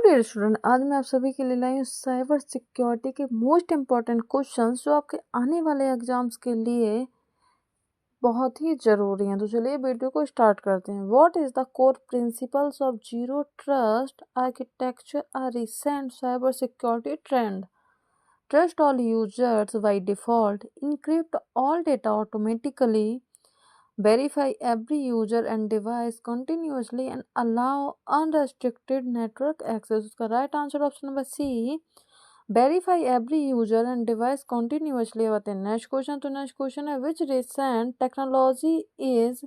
Dear student, आज मैं आप सभी के लिए लाई हूँ साइबर सिक्योरिटी के मोस्ट इम्पॉर्टेंट क्वेश्चंस जो आपके आने वाले एग्जाम्स के लिए बहुत ही ज़रूरी हैं। तो चलिए वीडियो को स्टार्ट करते हैं। What is the core principles of zero trust architecture or recent cyber security trend? Trust all users by default, encrypt all data automatically, verify every user and device continuously, and allow unrestricted network access. उसका right answer option number C. Verify every user and device continuously. आते हैं next question. तो next question है which recent technology is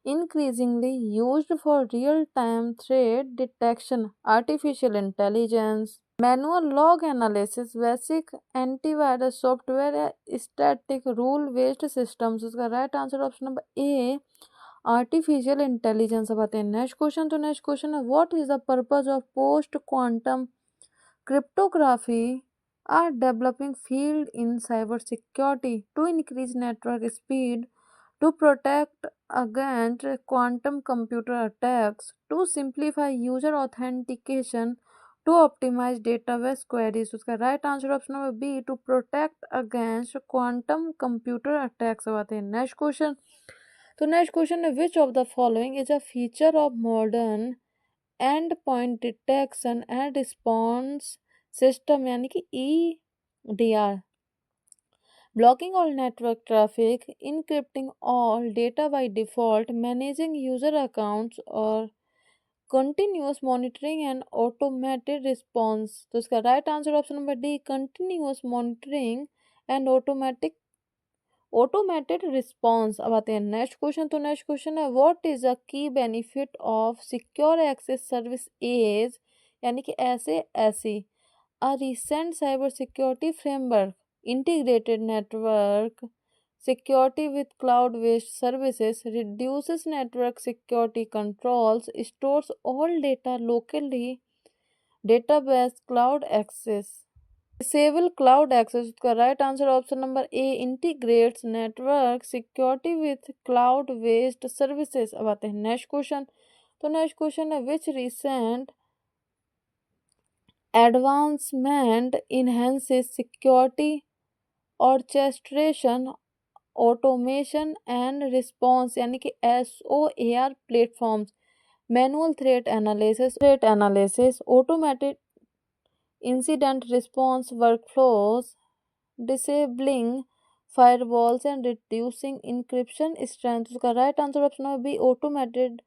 increasingly used for real-time threat detection? Artificial intelligence, manual log analysis, basic antivirus software या static rule based systems? उसका right answer option number A. Artificial intelligence. अब आते हैं next question. तो next question है what is the purpose of post quantum cryptography or developing field in cyber security to increase network speed, to protect against quantum computer attacks, to simplify user authentication, to optimize database queries? उसका right answer option number B, to protect against quantum computer attacks. अब आते हैं next question. तो next question है which of the following is a feature of modern endpoint detection and response system, यानी कि EDR? Blocking all network traffic, encrypting all data by default, managing user accounts, और continuous monitoring and automated response? तो इसका right answer option number D, continuous monitoring and automated response. अब आते हैं next question. तो next question है what is the key benefit of secure access service edge, यानी कि ऐसी a recent cyber security framework integrated network security with cloud-based services, reduces network security controls, stores all data locally, database cloud access, disable cloud access? उसका right answer option number A, integrates network security with cloud-based services। अब आते हैं next question. तो next question है विच recent advancement enhances security orchestration, automation and response, यानी कि SOAR platforms, manual threat analysis, automated incident response workflows, disabling firewalls and reducing encryption strength? उसका right answer option है B, automated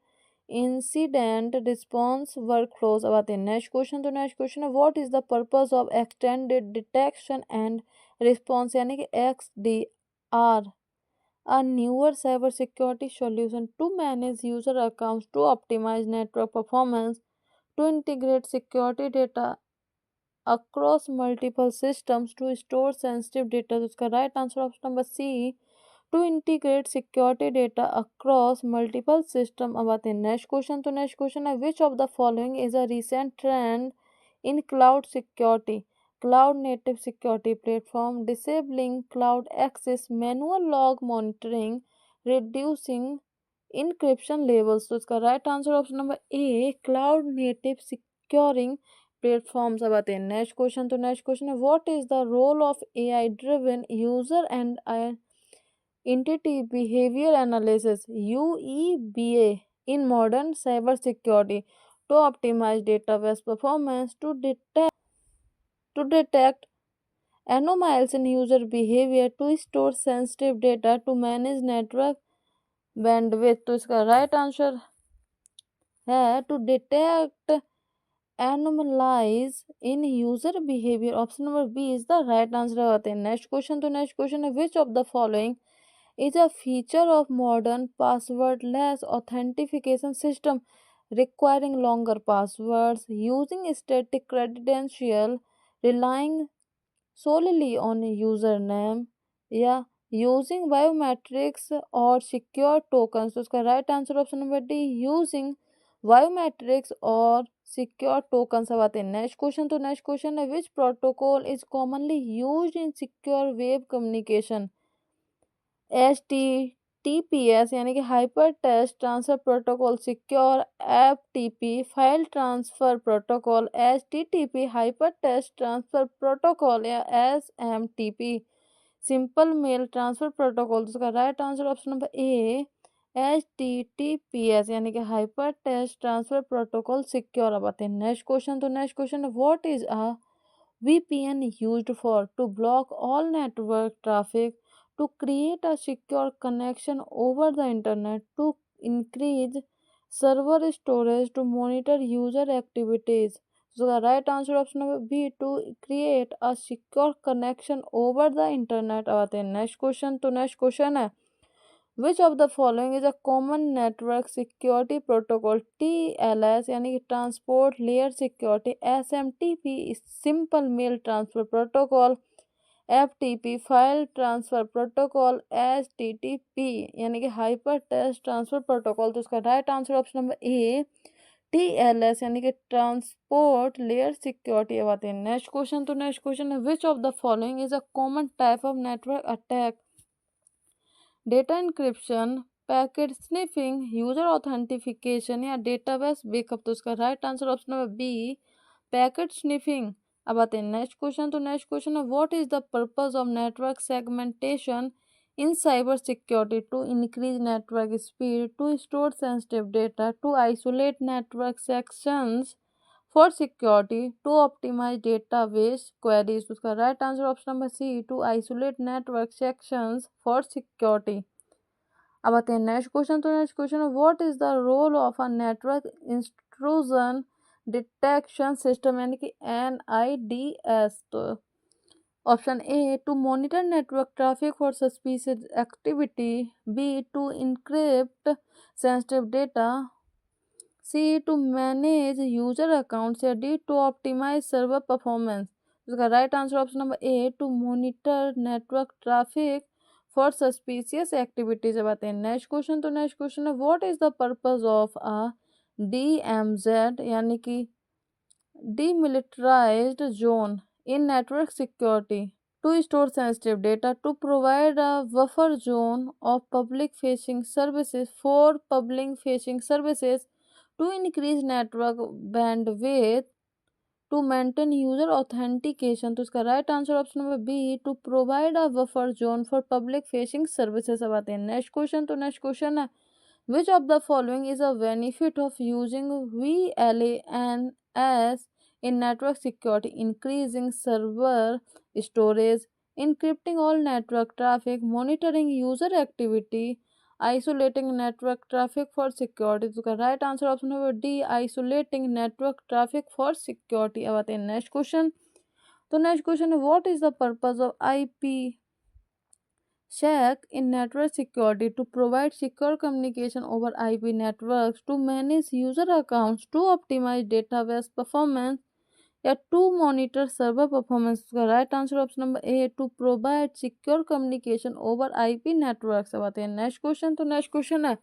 incident response workflows. अब आते हैं next question. तो next question है what is the purpose of extended detection and response, यानी कि XDR? A newer cybersecurity solution to manage user accounts, to optimize network performance, to integrate security data across multiple systems, to store sensitive data? तो उसका right answer option number C, to integrate security data across multiple system. अब आते हैं next question. तो next question है which of the following is a recent trend in cloud security? Cloud native security platform, disabling cloud access, manual log monitoring, reducing encryption levels? तो इसका right answer option number A, cloud native securing platforms. अब आते हैं next question. तो next question है what is the role of AI driven user and entity behavior analysis, UEBA, in modern cyber security, to optimize database performance, to detect anomalies in user behavior, to store sensitive data, to manage network bandwidth? तो इसका right answer है to detect anomalies in user behavior। Option number B is the right answer. आते हैं next question. तो next question है which of the following is a feature of modern passwordless authentication system, requiring longer passwords, using static credential, relying solely on a username, या using biometrics और secure tokens? तो उसका right answer option number D, using biometrics और secure token. अब आते हैं next question. तो next question है which protocol is commonly used in secure web communication? HTTP, HTTPS यानी कि hyper text transfer protocol secure FTP file transfer protocol, HTTP hyper text transfer protocol या SMTP simple mail transfer protocol. तो इसका right answer option number A HTTPS यानी कि hyper text transfer protocol secure. अब आते हैं नेक्स्ट क्वेश्चन। तो next question, what is a VPN used for to block all network traffic to create a secure connection over the internet to increase server storage to monitor user activities. So the right answer option number B, to create a secure connection over the internet। अब आते हैं next question. तो next question है, which of the following is a common network security protocol? TLS यानी कि transport layer security, SMTP simple mail transfer protocol, FTP file transfer protocol, HTTP यानी कि hyper text transfer protocol. तो उसका right answer option number A TLS यानी कि transport layer security. अब आते हैं नेक्स्ट क्वेश्चन। तो नेक्स्ट क्वेश्चन है, which of the following is a common type of network attack? Data encryption, packet sniffing, user authentication या डेटाबेस बैकअप। तो उसका right answer option number B packet sniffing. अब आते हैं नेक्स्ट क्वेश्चन। तो next question है, what is the purpose of network segmentation in cyber security? To increase network speed, to store sensitive data, to isolate network sections for security, to optimize database queries. उसका right answer option number C to isolate network sections for security. अब आते हैं next question. तो next question है, what is the role of a network intrusion detection system यानी कि NIDS? तो option A, to monitor network traffic for suspicious activity, B to encrypt sensitive data, C to manage user accounts या D to optimize server performance. उसका right answer option number A to monitor network traffic for suspicious activities. अब आते हैं next question. तो next question है, what is the purpose of a DMZ यानी कि demilitarized zone in network security? To store sensitive data, to provide a buffer zone of public facing services for public facing services, to increase network bandwidth, to maintain user authentication। तो इसका right answer option number B to provide a buffer zone for public facing services. अब आते हैं next question. तो next question है, which of the following is a benefit of using VLANs in network security? Increasing server storage, encrypting all network traffic, monitoring user activity, isolating network traffic for security। तो right answer option number D isolating network traffic for security. अब आते हैं next question. तो next question है, what is the purpose of IPsec in network security? To provide secure communication over IP networks, to manage user accounts, to optimize database performance या to monitor server performance. का right answer option number A to provide secure communication over IP network. अब आते हैं next question. तो next question है,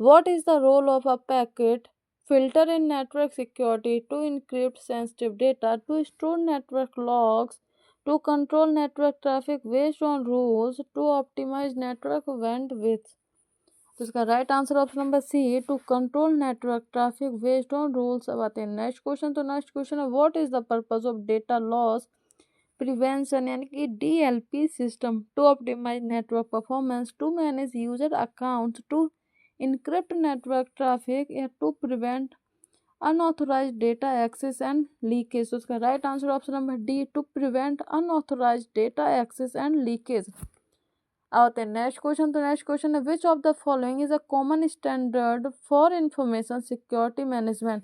what is the role of a packet filter in network security? To encrypt sensitive data, to store network logs, to control network traffic based on rules, to optimize network bandwidth. तो इसका right answer option number C to control network traffic based on rules. अब आते हैं next question. तो next question है, what is the purpose of data loss prevention यानी कि DLP system? To optimize network performance, to manage user accounts, to encrypt network traffic या to prevent unauthorized data access and leakage. तो इसका right answer option number D to prevent unauthorized data access and leakage. आते हैं next question. तो next question है, which of the following is a common standard for information security management?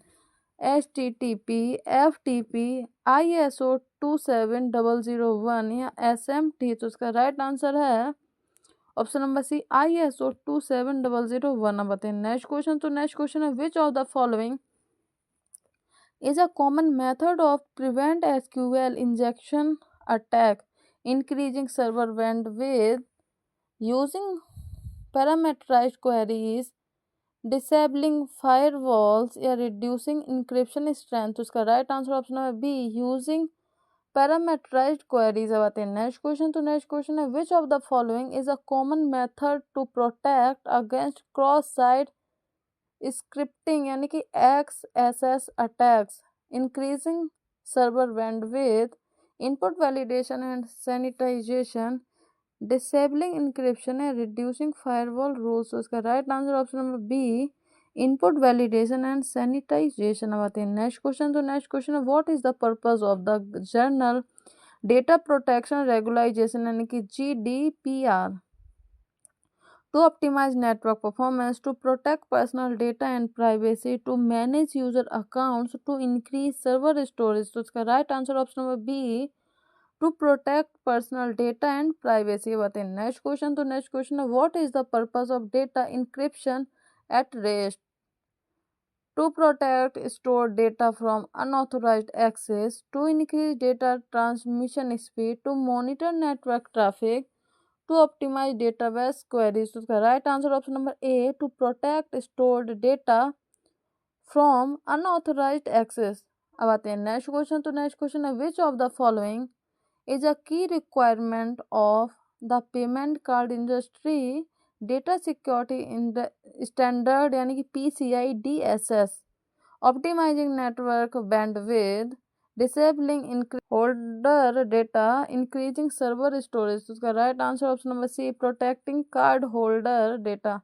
HTTP, FTP, ISO 27001 या SMT? तो उसका right answer है option number सी ISO 27001। अब आते हैं नेक्स्ट क्वेश्चन। तो नेक्स्ट क्वेश्चन है, which of the following is a common method of prevent SQL injection attack? Increasing server bandwidth, using parameterized queries, disabling firewalls या reducing encryption strength। तो इसका right answer option है B using parameterized queries. अब आते हैं next question. तो next question है which of the following is a common method to protect against cross site scripting यानी कि XSS attacks, increasing server bandwidth, input validation and sanitization, disabling encryption and reducing firewall rules. तो इसका right answer option number B, input validation and sanitization. अब आते हैं next question. तो next question है what is the purpose of the journal data protection regularisation यानी कि GDPR? To optimize network performance, to protect personal data and privacy, to manage user accounts, to increase server storage। तो इसका right answer option number B, to protect personal data and privacy. बताइए next question. तो next question है what is the purpose of data encryption at rest? To protect store data from unauthorized access, to increase data transmission speed, to monitor network traffic, to optimize database queries. तो उसका right answer option number A, to protect stored data from unauthorized access. अब आते हैं next question. तो next question है which of the following is a key requirement of the payment card industry data security standard यानी कि PCI DSS, optimizing network bandwidth, disabling holder data, increasing server storage. तो उसका right answer option number C, protecting card holder data.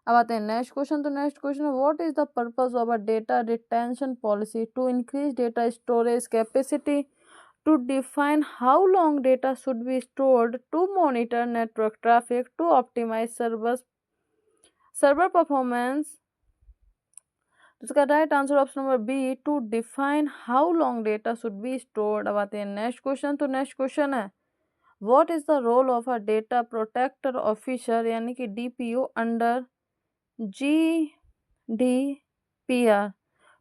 अब आते हैं next question. तो next question है what is the purpose of a data retention policy? To increase data storage capacity, to define how long data should be stored, to monitor network traffic, to optimize server performance. इसका right answer option number B, to define how long data should be stored. अब आते हैं next question. तो next question है what is the role of a data protector officer यानी कि DPO under GDPR?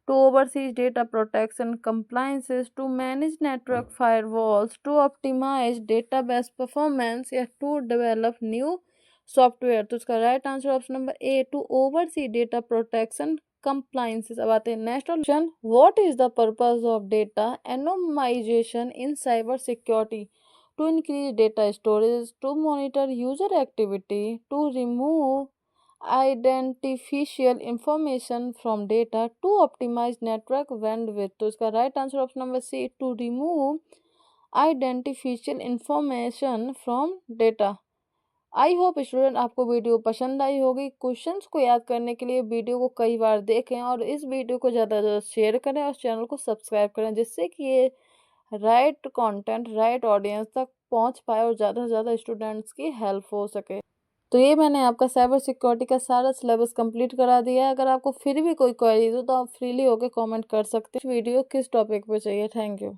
to oversee data protection compliances, to manage network firewalls, to optimize database performance या to develop new software. तो इसका right answer option number A, to oversee data protection compliances। अब आते हैं next option what is the purpose of data anonymization in cyber security? To increase data storage, to monitor user activity, to remove identifiable information from data, to optimize network bandwidth. तो इसका right answer option number C, to remove identifiable information from data. I hope student आपको video पसंद आई होगी। Questions को याद करने के लिए वीडियो को कई बार देखें और इस वीडियो को ज़्यादा से ज़्यादा शेयर करें और चैनल को सब्सक्राइब करें जिससे कि ये राइट कंटेंट राइट ऑडियंस तक पहुंच पाए और ज़्यादा से ज़्यादा स्टूडेंट्स की हेल्प हो सके। तो ये मैंने आपका साइबर सिक्योरिटी का सारा सिलेबस कंप्लीट करा दिया है। अगर आपको फिर भी कोई क्वेरी हो तो आप फ्रीली होकर कमेंट कर सकते हैं वीडियो किस टॉपिक पे चाहिए। Thank you.